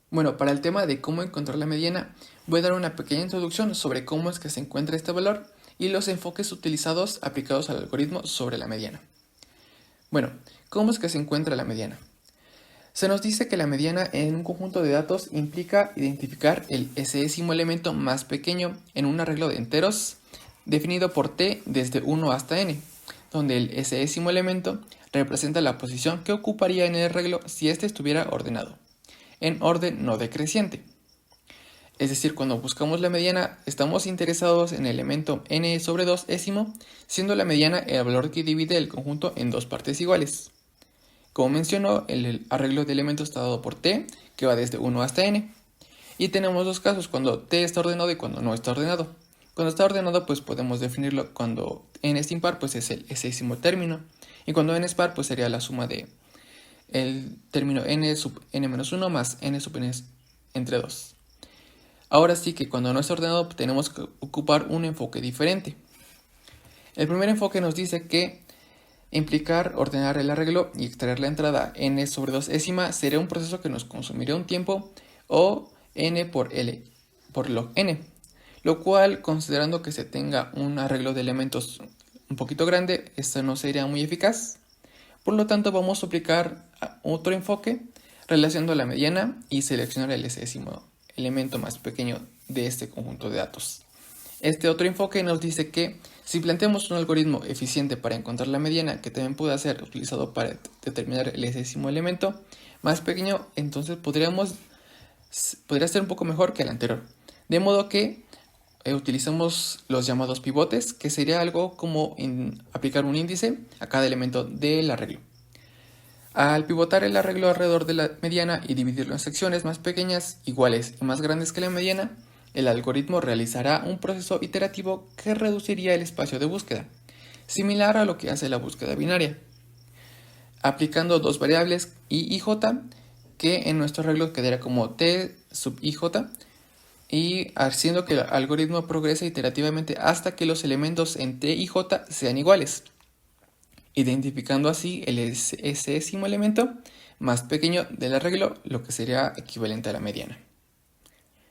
Bueno, para el tema de cómo encontrar la mediana, voy a dar una pequeña introducción sobre cómo es que se encuentra este valor y los enfoques utilizados aplicados al algoritmo sobre la mediana. Bueno, ¿cómo es que se encuentra la mediana? Se nos dice que la mediana en un conjunto de datos implica identificar el sésimo elemento más pequeño en un arreglo de enteros definido por t desde 1 hasta n, donde el sésimo elemento representa la posición que ocuparía en el arreglo si éste estuviera ordenado, en orden no decreciente. Es decir, cuando buscamos la mediana, estamos interesados en el elemento n sobre 2 ésimo, siendo la mediana el valor que divide el conjunto en dos partes iguales. Como mencionó, el arreglo de elementos está dado por t, que va desde 1 hasta n. Y tenemos dos casos, cuando t está ordenado y cuando no está ordenado. Cuando está ordenado, pues podemos definirlo cuando n es impar, pues es el sésimo término. Y cuando n es par, pues sería la suma de el término n sub n-1 más n sub n entre 2. Ahora sí que cuando no está ordenado tenemos que ocupar un enfoque diferente. El primer enfoque nos dice que implicar ordenar el arreglo y extraer la entrada n sobre 2 ésima sería un proceso que nos consumiría un tiempo o n por l por log n, lo cual, considerando que se tenga un arreglo de elementos un poquito grande, esto no sería muy eficaz. Por lo tanto, vamos a aplicar otro enfoque relacionando la mediana y seleccionar el sésimo elemento más pequeño de este conjunto de datos. Este otro enfoque nos dice que si planteamos un algoritmo eficiente para encontrar la mediana, que también puede ser utilizado para determinar el sésimo elemento más pequeño, entonces podría ser un poco mejor que el anterior. De modo que utilizamos los llamados pivotes, que sería algo como aplicar un índice a cada elemento del arreglo. Al pivotar el arreglo alrededor de la mediana y dividirlo en secciones más pequeñas, iguales y más grandes que la mediana, el algoritmo realizará un proceso iterativo que reduciría el espacio de búsqueda, similar a lo que hace la búsqueda binaria, aplicando dos variables i y j, que en nuestro arreglo quedaría como t sub ij, y haciendo que el algoritmo progrese iterativamente hasta que los elementos en t y j sean iguales, identificando así el sésimo elemento más pequeño del arreglo, lo que sería equivalente a la mediana.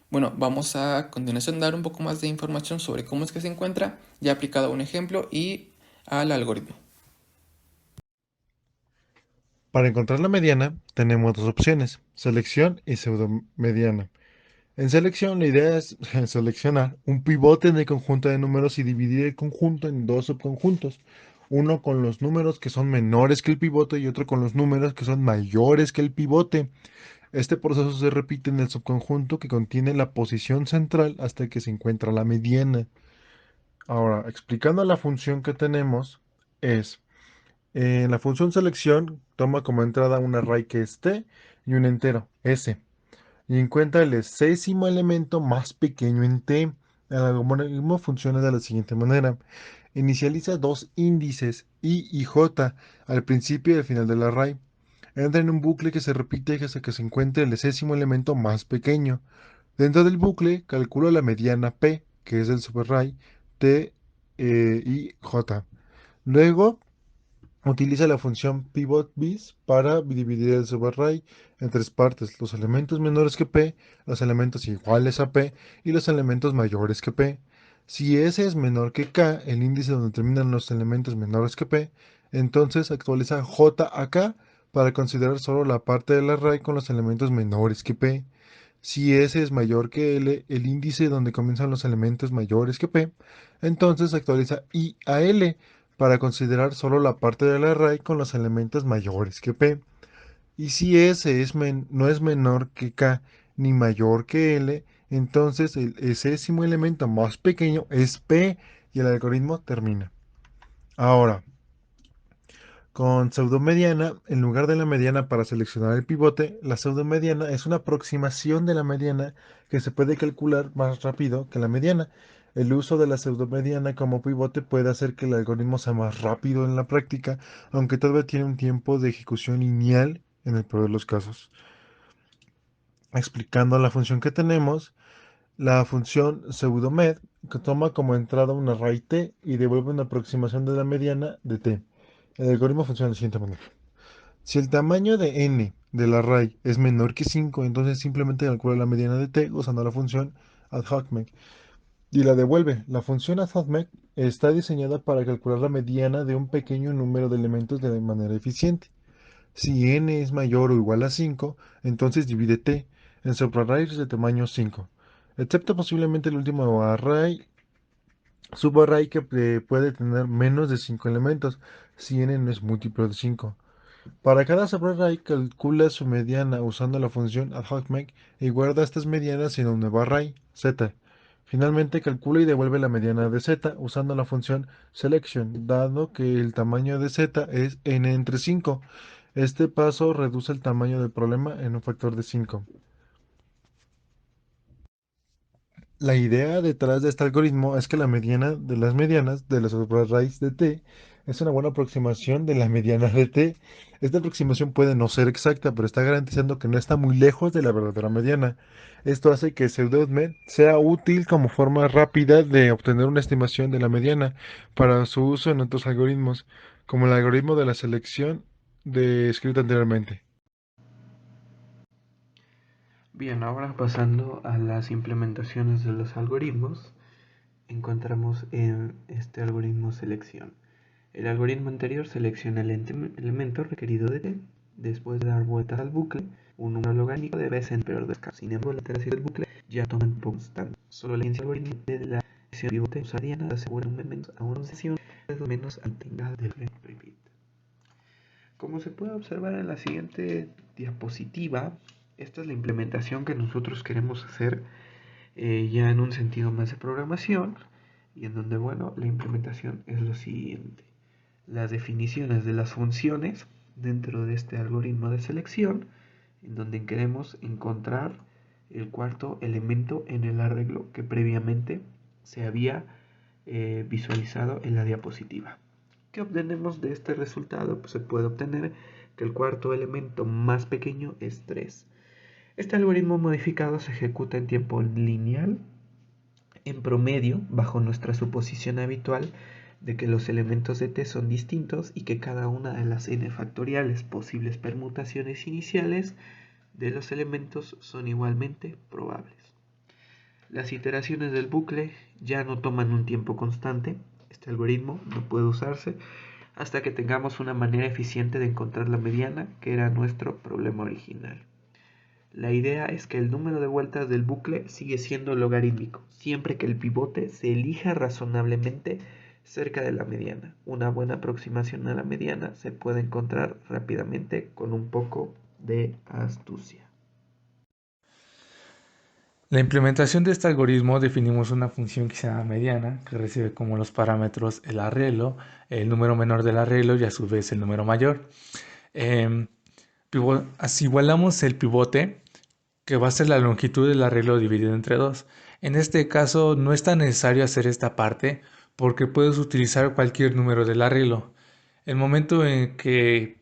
Bueno, vamos a continuación dar un poco más de información sobre cómo es que se encuentra, ya aplicado a un ejemplo y al algoritmo. Para encontrar la mediana, tenemos dos opciones, selección y pseudomediana. En selección, la idea es seleccionar un pivote en el conjunto de números y dividir el conjunto en dos subconjuntos, uno con los números que son menores que el pivote y otro con los números que son mayores que el pivote. Este proceso se repite en el subconjunto que contiene la posición central hasta que se encuentra la mediana. Ahora, explicando la función que tenemos, es en la función selección toma como entrada un array que es t y un entero s y encuentra el sésimo elemento más pequeño en t. El algoritmo funciona de la siguiente manera. Inicializa dos índices i y j al principio y al final del array. Entra en un bucle que se repite hasta que se encuentre el sésimo elemento más pequeño. Dentro del bucle, calcula la mediana p, que es el subarray, t y j. Luego, utiliza la función pivotBis para dividir el subarray en tres partes: los elementos menores que p, los elementos iguales a p y los elementos mayores que p. Si s es menor que k, el índice donde terminan los elementos menores que p, entonces actualiza j a k para considerar solo la parte del array con los elementos menores que p. Si s es mayor que l, el índice donde comienzan los elementos mayores que p, entonces actualiza i a l para considerar solo la parte del array con los elementos mayores que p. Y si s no es menor que k ni mayor que l, entonces el sésimo elemento más pequeño es p y el algoritmo termina. Ahora, con pseudomediana, en lugar de la mediana para seleccionar el pivote, la pseudomediana es una aproximación de la mediana que se puede calcular más rápido que la mediana. El uso de la pseudomediana como pivote puede hacer que el algoritmo sea más rápido en la práctica, aunque todavía tiene un tiempo de ejecución lineal en el peor de los casos. Explicando la función que tenemos, la función pseudomed que toma como entrada un array t y devuelve una aproximación de la mediana de t. El algoritmo funciona de la siguiente manera. Si el tamaño de n del array es menor que 5, entonces simplemente calcula la mediana de t usando la función addHoc y la devuelve. La función addHoc está diseñada para calcular la mediana de un pequeño número de elementos de manera eficiente. Si n es mayor o igual a 5, entonces divide t en subarrays de tamaño 5, excepto posiblemente el último array, subarray que puede tener menos de 5 elementos, si n no es múltiplo de 5. Para cada subarray calcula su mediana usando la función addHoc y guarda estas medianas en un nuevo array, z. Finalmente calcula y devuelve la mediana de z usando la función selection, dado que el tamaño de z es n entre 5. Este paso reduce el tamaño del problema en un factor de 5. La idea detrás de este algoritmo es que la mediana de las medianas de las subarrays de t es una buena aproximación de la mediana de t. Esta aproximación puede no ser exacta, pero está garantizando que no está muy lejos de la verdadera mediana. Esto hace que pseudo-med sea útil como forma rápida de obtener una estimación de la mediana para su uso en otros algoritmos, como el algoritmo de la selección descrito anteriormente. Bien, ahora pasando a las implementaciones de los algoritmos, encontramos en este algoritmo selección. El algoritmo anterior selecciona el elemento requerido de t. Después de dar vueltas al bucle, un número logarítmico debe ser en peor de escala. Sin embargo, la iteración del bucle ya toma un tiempo constante. Solo la algoritmo de la sección pivote usaría asegura un menos a una sesión de menos al integral del repeat. Como se puede observar en la siguiente diapositiva, esta es la implementación que nosotros queremos hacer ya en un sentido más de programación y en donde, bueno, la implementación es lo siguiente. Las definiciones de las funciones dentro de este algoritmo de selección, en donde queremos encontrar el cuarto elemento en el arreglo que previamente se había visualizado en la diapositiva. ¿Qué obtenemos de este resultado? Pues se puede obtener que el cuarto elemento más pequeño es 3. Este algoritmo modificado se ejecuta en tiempo lineal, en promedio, bajo nuestra suposición habitual de que los elementos de t son distintos y que cada una de las n factoriales posibles permutaciones iniciales de los elementos son igualmente probables. Las iteraciones del bucle ya no toman un tiempo constante. Este algoritmo no puede usarse hasta que tengamos una manera eficiente de encontrar la mediana, que era nuestro problema original. La idea es que el número de vueltas del bucle sigue siendo logarítmico, siempre que el pivote se elija razonablemente cerca de la mediana. Una buena aproximación a la mediana se puede encontrar rápidamente con un poco de astucia. La implementación de este algoritmo definimos una función que se llama mediana, que recibe como los parámetros el arreglo, el número menor del arreglo y a su vez el número mayor. Así igualamos el pivote, que va a ser la longitud del arreglo dividido entre 2. En este caso no es tan necesario hacer esta parte porque puedes utilizar cualquier número del arreglo. El momento en que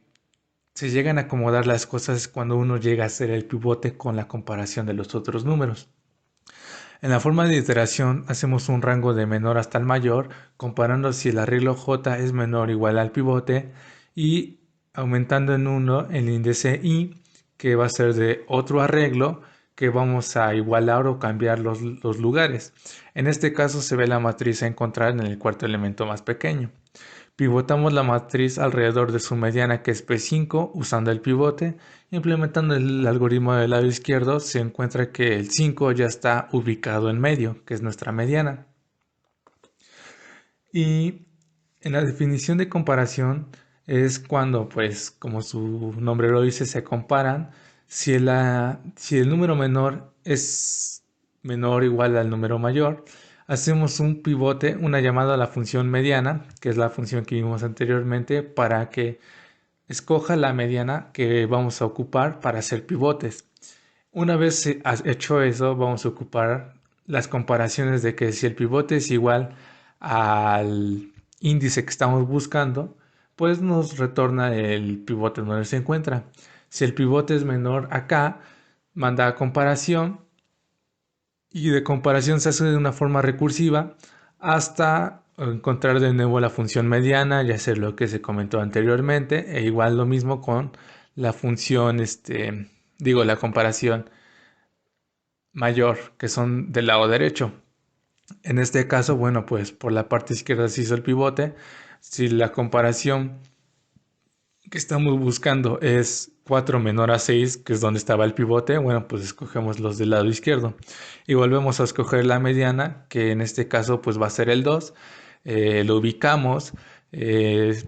se llegan a acomodar las cosas es cuando uno llega a hacer el pivote con la comparación de los otros números. En la forma de iteración hacemos un rango de menor hasta el mayor, comparando si el arreglo J es menor o igual al pivote y aumentando en 1 el índice I, que va a ser de otro arreglo que vamos a igualar o cambiar los lugares. En este caso se ve la matriz a encontrar en el cuarto elemento más pequeño. Pivotamos la matriz alrededor de su mediana, que es P5, usando el pivote. Implementando el algoritmo del lado izquierdo se encuentra que el 5 ya está ubicado en medio, que es nuestra mediana. Y en la definición de comparación es cuando, pues, como su nombre lo dice, se comparan. Si el número menor es menor o igual al número mayor, hacemos un pivote, una llamada a la función mediana, que es la función que vimos anteriormente, para que escoja la mediana que vamos a ocupar para hacer pivotes. Una vez hecho eso, vamos a ocupar las comparaciones de que si el pivote es igual al índice que estamos buscando, pues nos retorna el pivote donde se encuentra. Si el pivote es menor acá, manda a comparación y de comparación se hace de una forma recursiva hasta encontrar de nuevo la función mediana y hacer lo que se comentó anteriormente, e igual lo mismo con la función, la comparación mayor, que son del lado derecho. En este caso, bueno, pues por la parte izquierda se hizo el pivote. Si la comparación que estamos buscando es 4 menor a 6, que es donde estaba el pivote, bueno, pues escogemos los del lado izquierdo. Y volvemos a escoger la mediana, que en este caso pues va a ser el 2. Lo ubicamos, eh,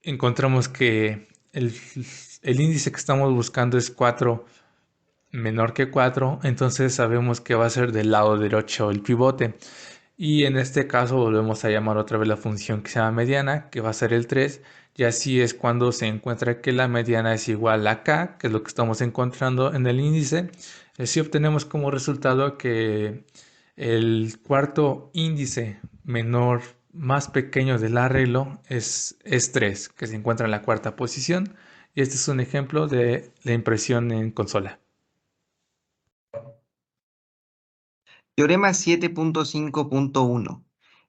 encontramos que el índice que estamos buscando es 4 menor que 4, entonces sabemos que va a ser del lado derecho el pivote. Y en este caso volvemos a llamar otra vez la función que se llama mediana, que va a ser el 3, y así es cuando se encuentra que la mediana es igual a k, que es lo que estamos encontrando en el índice. Así obtenemos como resultado que el cuarto índice menor más pequeño del arreglo es 3, que se encuentra en la cuarta posición. Y este es un ejemplo de la impresión en consola. Teorema 7.5.1.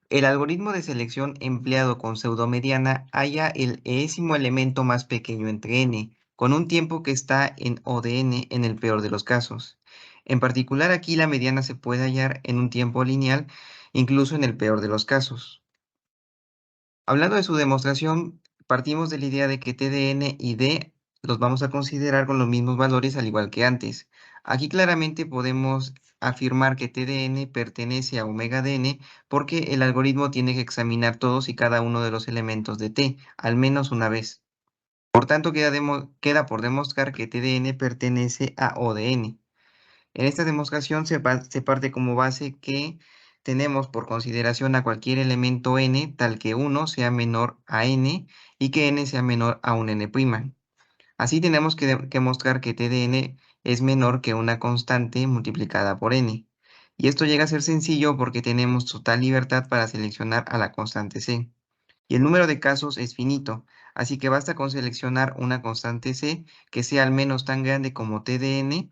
El algoritmo de selección empleado con pseudomediana halla el enésimo elemento más pequeño entre n, con un tiempo que está en O de n en el peor de los casos. En particular, aquí la mediana se puede hallar en un tiempo lineal, incluso en el peor de los casos. Hablando de su demostración, partimos de la idea de que t de n y d los vamos a considerar con los mismos valores al igual que antes. Aquí claramente podemos afirmar que t de n pertenece a omega de n porque el algoritmo tiene que examinar todos y cada uno de los elementos de t, al menos una vez. Por tanto, queda por demostrar que t de n pertenece a O de n. En esta demostración se parte como base que tenemos por consideración a cualquier elemento n tal que 1 sea menor a n y que n sea menor a un n'. Así tenemos que mostrar que t de n es menor que una constante multiplicada por n. Y esto llega a ser sencillo porque tenemos total libertad para seleccionar a la constante c. Y el número de casos es finito, así que basta con seleccionar una constante c que sea al menos tan grande como t de n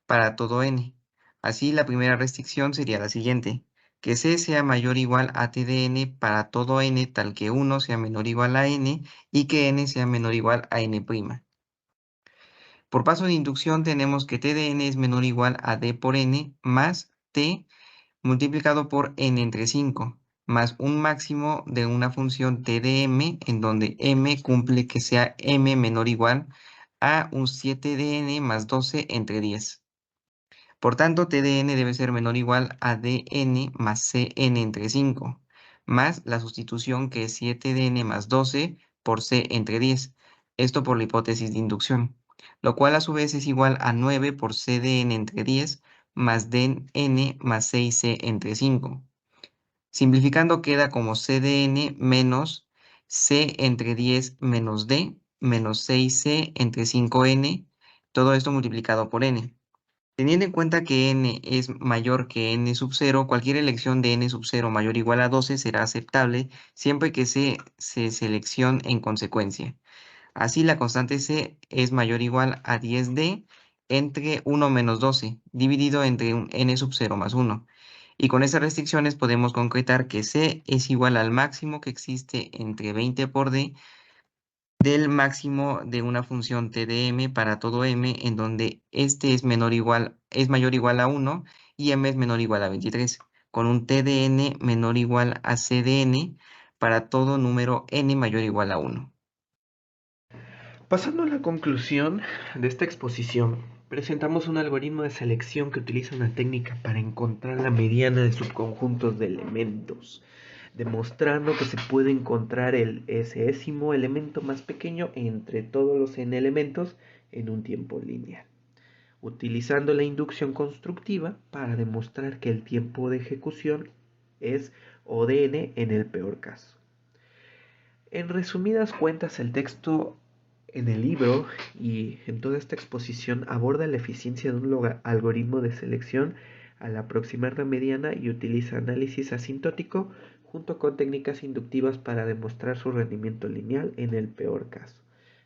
para todo n. Así, la primera restricción sería la siguiente: que c sea mayor o igual a t de n para todo n tal que 1 sea menor o igual a n y que n sea menor o igual a n'. Por paso de inducción tenemos que t de n es menor o igual a d por n más t multiplicado por n entre 5, más un máximo de una función t de m, en donde m cumple que sea m menor o igual a un 7 de n más 12 entre 10. Por tanto, t de n debe ser menor o igual a dn más cn entre 5, más la sustitución que es 7 de n más 12 por c entre 10, esto por la hipótesis de inducción, lo cual a su vez es igual a 9 por c de n entre 10 más dn más 6c entre 5. Simplificando queda como c de n menos c entre 10 menos d menos 6c entre 5n, todo esto multiplicado por n. Teniendo en cuenta que n es mayor que n sub 0, cualquier elección de n sub 0 mayor o igual a 12 será aceptable siempre que se seleccione en consecuencia. Así, la constante c es mayor o igual a 10d entre 1 menos 12, dividido entre un n sub 0 más 1. Y con estas restricciones podemos concretar que c es igual al máximo que existe entre 20 por d del máximo de una función t de m para todo m, en donde este es mayor o igual a 1 y m es menor o igual a 23, con un t de n menor o igual a c de n para todo número n mayor o igual a 1. Pasando a la conclusión de esta exposición, presentamos un algoritmo de selección que utiliza una técnica para encontrar la mediana de subconjuntos de elementos, demostrando que se puede encontrar el esésimo elemento más pequeño entre todos los n elementos en un tiempo lineal, utilizando la inducción constructiva para demostrar que el tiempo de ejecución es O de n en el peor caso. En resumidas cuentas, el texto en el libro y en toda esta exposición aborda la eficiencia de un algoritmo de selección al aproximar la mediana y utiliza análisis asintótico junto con técnicas inductivas para demostrar su rendimiento lineal en el peor caso.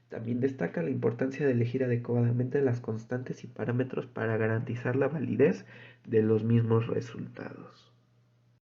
También destaca la importancia de elegir adecuadamente las constantes y parámetros para garantizar la validez de los mismos resultados.